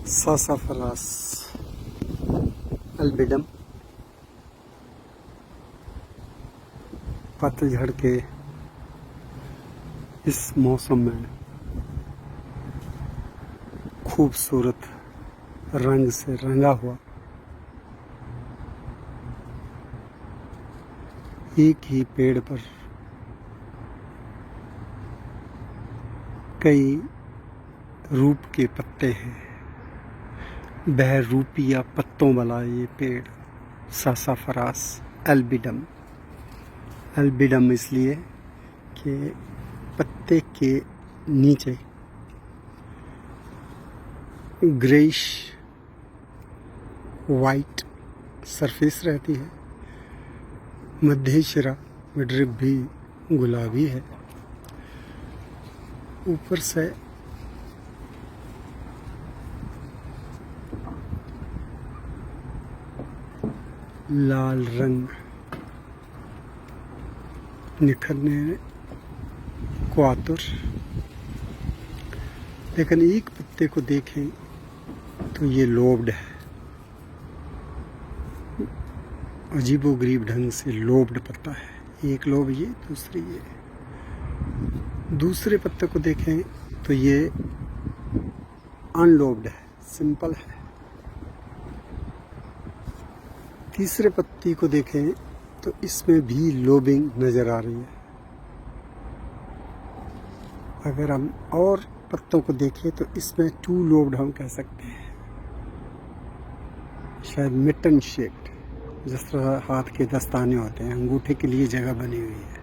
सासाफ्रास अल्बिडम पतझड़ के इस मौसम में खूबसूरत रंग से रंगा हुआ एक ही पेड़ पर कई रूप के पत्ते हैं। बहरूपिया पत्तों वाला ये पेड़ सासाफ्रास अल्बिडम। अल्बिडम इसलिए कि पत्ते के नीचे ग्रेइश वाइट सरफेस रहती है। मध्य शिरा मिडरिप भी गुलाबी है। ऊपर से लाल रंग निखरने को आतुर। लेकिन एक पत्ते को देखें तो ये लोब्ड है, अजीबोगरीब ढंग से लोब्ड पत्ता है। एक लोब ये, दूसरी ये। दूसरे पत्ते को देखें तो ये अनलोब्ड है, सिंपल है। तीसरे पत्ती को देखें तो इसमें भी लोबिंग नजर आ रही है। अगर हम और पत्तों को देखें तो इसमें टू लोब्ड हम कह सकते हैं, शायद मिटन शेप्ड, जिस तरह हाथ के दस्ताने होते हैं, अंगूठे के लिए जगह बनी हुई है।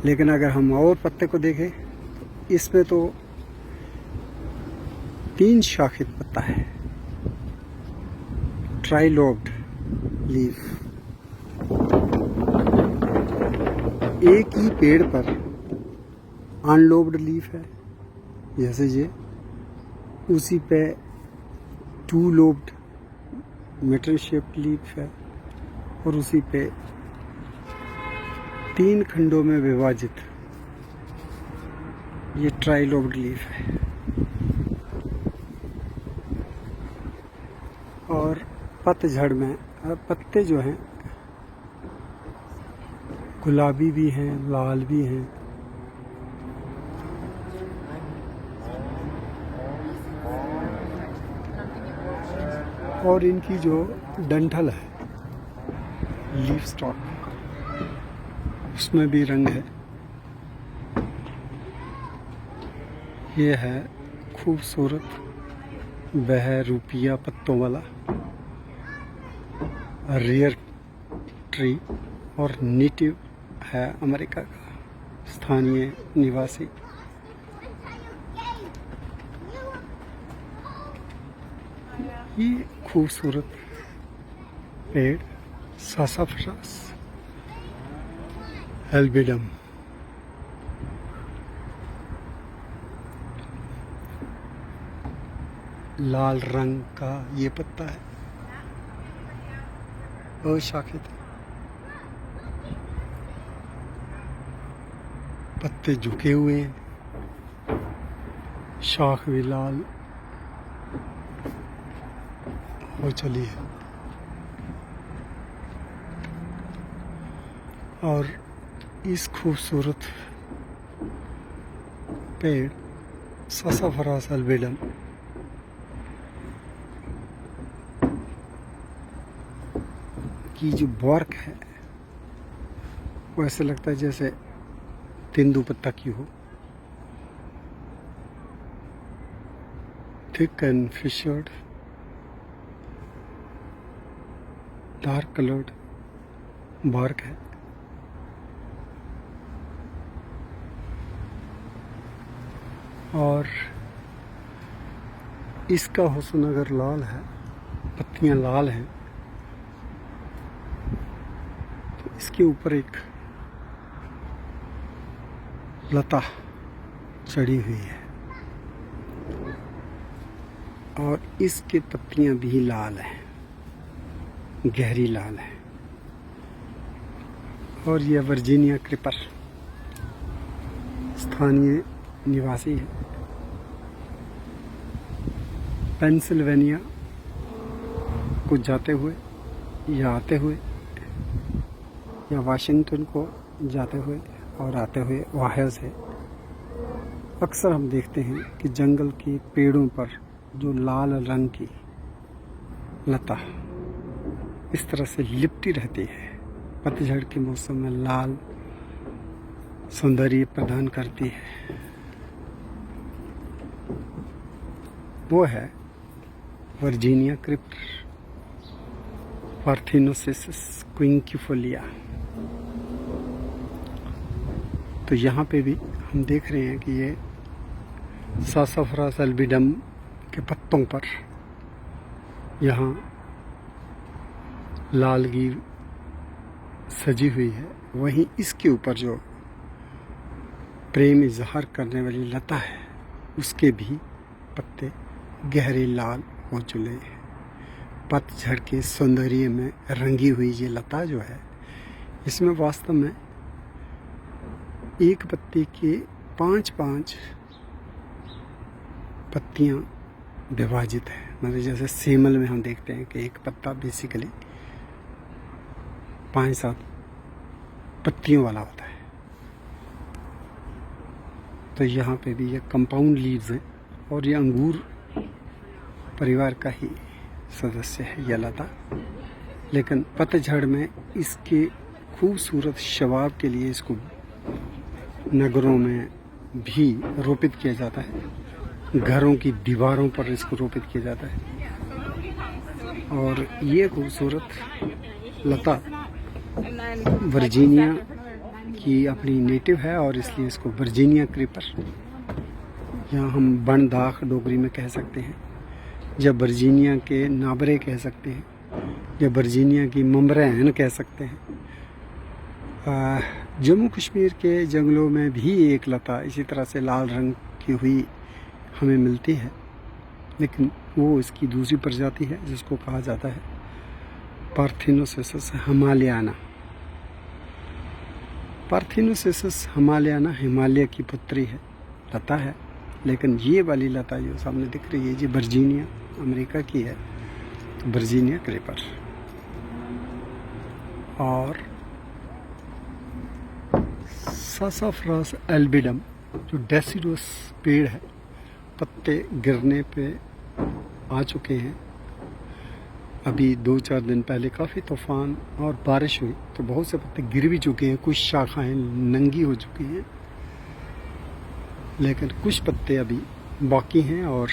लेकिन अगर हम और पत्ते को देखें तो इसमें तो 3 शाखित पत्ता है, ट्राइलोब्ड लीफ। एक ही पेड़ पर अनलोब्ड लीफ है जैसे ये, उसी पे 2 लोब्ड मिटन शेप्ड लीफ है, और उसी पे 3 खंडों में विभाजित ये ट्राइलोब्ड लीफ है। और पतझड़ में पत्ते जो हैं गुलाबी भी हैं, लाल भी हैं। और इनकी जो डंठल है, लीफ स्टॉक, उसमें भी रंग है। ये है खूबसूरत बहरूपिया पत्तों वाला रेयर ट्री, और नेटिव है अमेरिका का, स्थानीय निवासी। ये खूबसूरत पेड़ सासाफ्रास अल्बिडम। लाल रंग का ये पत्ता है, अशाखित है। पत्ते झुके हुए हैं, शाख भी लाल हो चली है। और इस खूबसूरत पेड़ सासाफ्रास अल्बिडम की जो बर्क है वो ऐसे लगता है जैसे तेंदुपत्ता की हो, thick and fissured, dark coloured bark है। और इसका हुस्न अगर लाल है, पत्तियां लाल हैं, तो इसके ऊपर एक लता चढ़ी हुई है, और इसके पत्तियां भी लाल हैं, गहरी लाल है। और यह वर्जीनिया क्रीपर, स्थानीय निवासी है। पेंसिल्वेनिया को जाते हुए या आते हुए या वाशिंगटन को जाते हुए और आते हुए ओहायो से अक्सर हम देखते हैं कि जंगल के पेड़ों पर जो लाल रंग की लता इस तरह से लिपटी रहती है, पतझड़ के मौसम में लाल सौंदर्य प्रदान करती है, वो है वर्जीनिया क्रिप्टर, पार्थिनोसिस क्विंकिफोलिया। तो यहाँ पे भी हम देख रहे हैं कि ये सासाफ्रास एल्बिडम के पत्तों पर यहाँ लालगीर सजी हुई है। वहीं इसके ऊपर जो प्रेम इजहार करने वाली लता है उसके भी पत्ते गहरे लाल हो चुके हैं। पतझड़ के सौंदर्य में रंगी हुई ये लता जो है, इसमें वास्तव में एक पत्ते के 5-5 पत्तियां विभाजित है। मतलब जैसे सेमल में हम देखते हैं कि एक पत्ता बेसिकली 5-7 पत्तियों वाला होता है। तो यहाँ पे भी ये कंपाउंड लीव्स हैं और ये अंगूर परिवार का ही सदस्य है यह लता। लेकिन पतझड़ में इसके खूबसूरत शबाब के लिए इसको नगरों में भी रोपित किया जाता है, घरों की दीवारों पर इसको रोपित किया जाता है। और ये खूबसूरत लता वर्जीनिया की अपनी नेटिव है और इसलिए इसको वर्जीनिया क्रीपर या हम बन दाख डोगरी में कह सकते हैं, या वर्जीनिया के नाबरे कह सकते हैं, या वर्जीनिया की ममरैन कह सकते हैं। जम्मू कश्मीर के जंगलों में भी एक लता इसी तरह से लाल रंग की हुई हमें मिलती है, लेकिन वो इसकी दूसरी प्रजाति है जिसको कहा जाता है पार्थिनोसिस हिमालयाना। पार्थिनोसिस हिमालयाना हिमालय की पुत्री है, लता है। लेकिन ये वाली लता जो सामने दिख रही है ये वर्जीनिया अमेरिका की है, वर्जीनिया क्रीपर। और सासाफ्रास एल्बिडम जो डेसिडोस पेड़ है, पत्ते गिरने पे आ चुके हैं। अभी 2-4 दिन पहले काफ़ी तूफान और बारिश हुई तो बहुत से पत्ते गिर भी चुके हैं, कुछ शाखाएं नंगी हो चुकी हैं, लेकिन कुछ पत्ते अभी बाकी हैं। और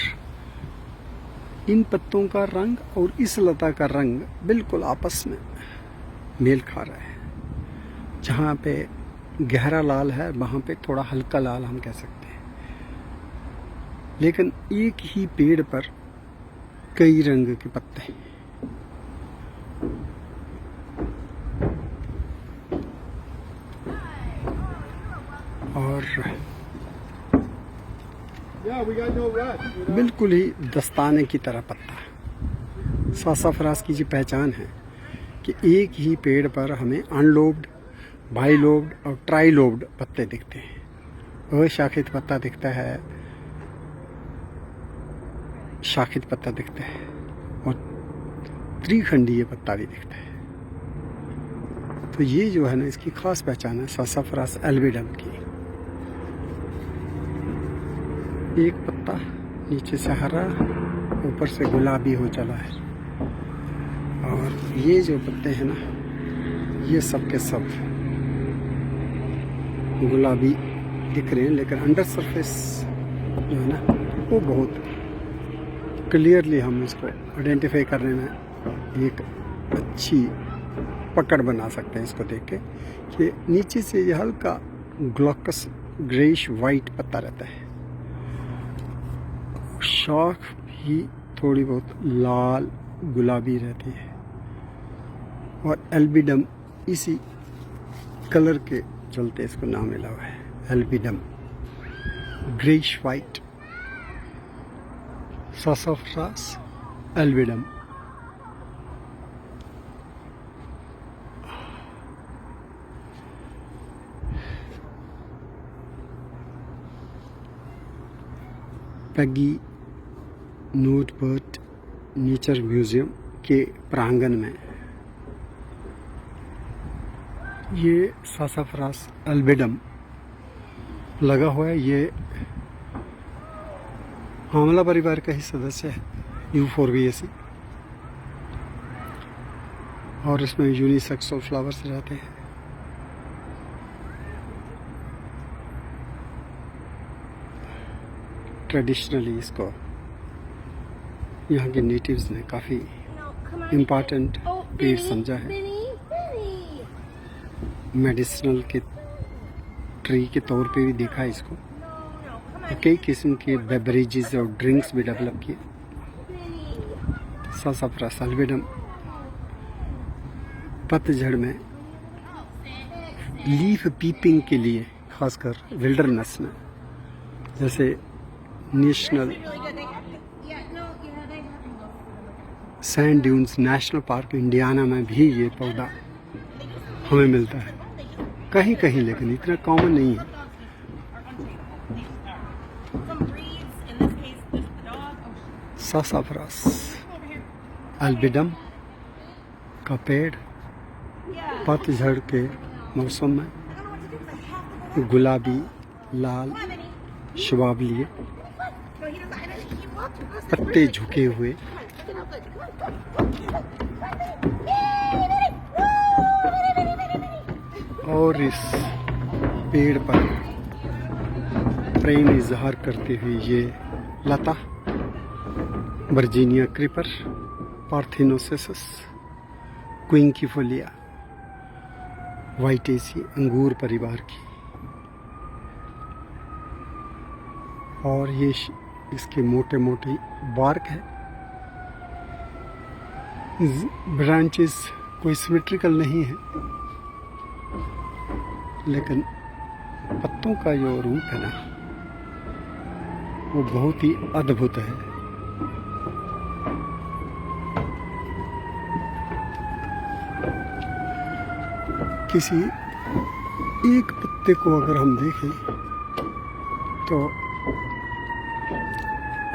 इन पत्तों का रंग और इस लता का रंग बिल्कुल आपस में मेल खा रहा है। जहाँ पे गहरा लाल है वहाँ पे थोड़ा हल्का लाल हम कह सकते हैं। लेकिन एक ही पेड़ पर कई रंग के पत्ते हैं। और बिल्कुल ही दस्ताने की तरह पत्ता। सासाफ्रास की जो पहचान है कि एक ही पेड़ पर हमें अनलोब्ड, बाइलोब्ड और ट्राइलोब्ड पत्ते दिखते हैं। अशाखित पत्ता दिखता है, शाखित पत्ता दिखता है और त्रिखंडीय पत्ता भी दिखता है। तो ये जो है ना, इसकी खास पहचान है सासाफ्रास एल्बिडम की। एक पत्ता नीचे से हरा, ऊपर से गुलाबी हो चला है। और ये जो पत्ते हैं ना, ये सब के सब गुलाबी दिख रहे हैं, लेकिन अंडर सरफेस जो है ना वो बहुत क्लियरली हम इसको आइडेंटिफाई करने में एक अच्छी पकड़ बना सकते हैं इसको देख के कि नीचे से ये हल्का ग्लॉकस ग्रेइश वाइट पत्ता रहता है। शाख भी थोड़ी बहुत लाल गुलाबी रहती है और एल्बिडम इसी कलर के चलते इसको नाम मिला हुआ है, एल्बिडम ग्रेइश वाइट सासाफ्रास एल्बिडम। पैगी नोटबर्ट नेचर म्यूजियम के प्रांगण में ये सासाफ्रास अल्बिडम लगा हुआ है। ये आंवला परिवार का ही सदस्य है, यूफोर्बिएसी, और इसमें यूनिसेक्सुअल फ्लावर्स रहते हैं। ट्रेडिशनली इसको यहाँ के नेटिव्स ने काफ़ी इम्पॉर्टेंट पेड़ समझा है। मेडिसिनल के ट्री के तौर पे भी देखा है इसको। कई किस्म के बेवरेजेस और ड्रिंक्स भी डेवलप किए। सासाफ्रास अल्बिडम पतझड़ में लीफ पीपिंग के लिए, खासकर विल्डरनेस में, जैसे national sand dunes national park Indiana में भी ये पौधा हमें मिलता है कहीं कहीं, लेकिन इतना कॉमन नहीं है। सासाफ्रास अल्बिडम का पेड़ पतझड़ के मौसम में गुलाबी लाल शबाब लिए, पत्ते झुके हुए, और इस पेड़ पर प्रेम इजहार करते हुए ये लता वर्जीनिया क्रीपर पार्थेनोसिस क्विंकिफोलिया वाइटेसी अंगूर परिवार की, और ये इसके मोटे मोटे बार्क है। ब्रांचेस कोई सिमेट्रिकल नहीं है, लेकिन पत्तों का जो रूप है ना, वो बहुत ही अद्भुत है। किसी एक पत्ते को अगर हम देखें तो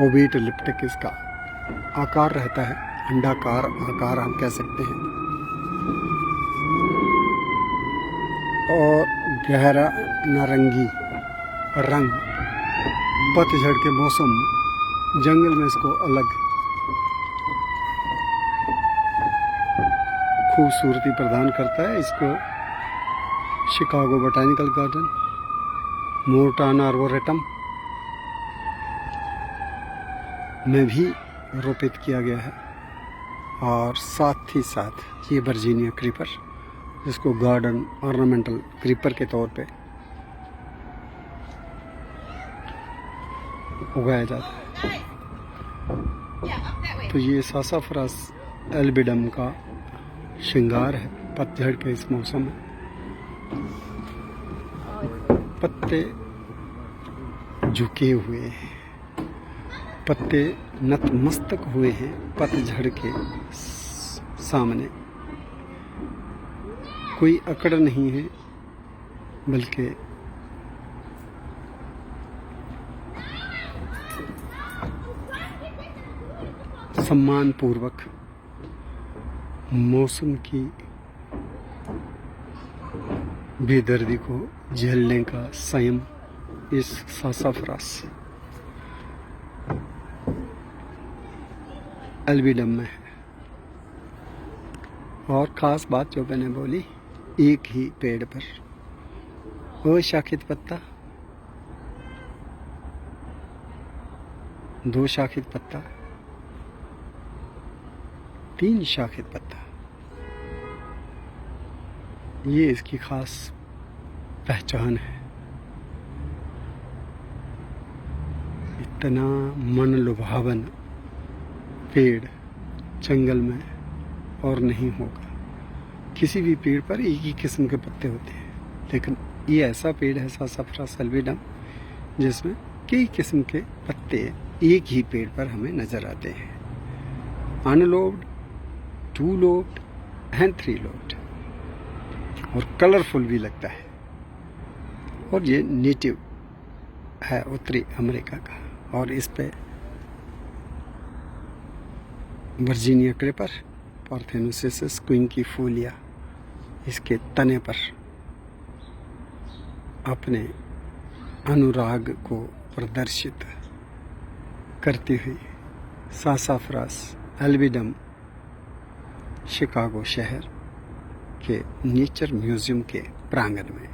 ओवेट एलिप्टिक इसका आकार रहता है, अंडाकार आकार हम कह सकते हैं, और गहरा नारंगी रंग पतझड़ के मौसम जंगल में इसको अलग खूबसूरती प्रदान करता है। इसको Chicago botanical garden, Morton arboretum में भी रोपित किया गया है, और साथ ही साथ ये वर्जीनिया क्रीपर, जिसको गार्डन ऑर्नामेंटल क्रीपर के तौर पे उगाया जाता है। तो ये सासाफ्रास अल्बिडम का श्रृंगार है पतझड़ के इस मौसम में। पत्ते झुके हुए हैं, पत्ते नतमस्तक हुए हैं पतझड़ के सामने। कोई अकड़ नहीं है, बल्कि सम्मान पूर्वक मौसम की बेदर्दी को झेलने का संयम इस सासाफ्रास अल्बिडम में है। और ख़ास बात जो मैंने बोली, एक ही पेड़ पर अशाखित पत्ता, दो शाखित पत्ता, तीन शाखित पत्ता, ये इसकी खास पहचान है। इतना मन लुभावन पेड़ जंगल में और नहीं होगा। किसी भी पेड़ पर एक ही किस्म के पत्ते होते हैं, लेकिन ये ऐसा पेड़ है सासाफ्रास अल्बिडम जिसमें कई किस्म के पत्ते एक ही पेड़ पर हमें नजर आते हैं। Unlobed, two lobed and three lobed, और कलरफुल भी लगता है। और ये नेटिव है उत्तरी अमेरिका का, और इस पे वर्जीनिया क्लेपर, पार्थेनोसिस क्विंकीफोलिया इसके तने पर अपने अनुराग को प्रदर्शित करती हुई सासाफ्रास एल्बिडम शिकागो शहर के नेचर म्यूजियम के प्रांगण में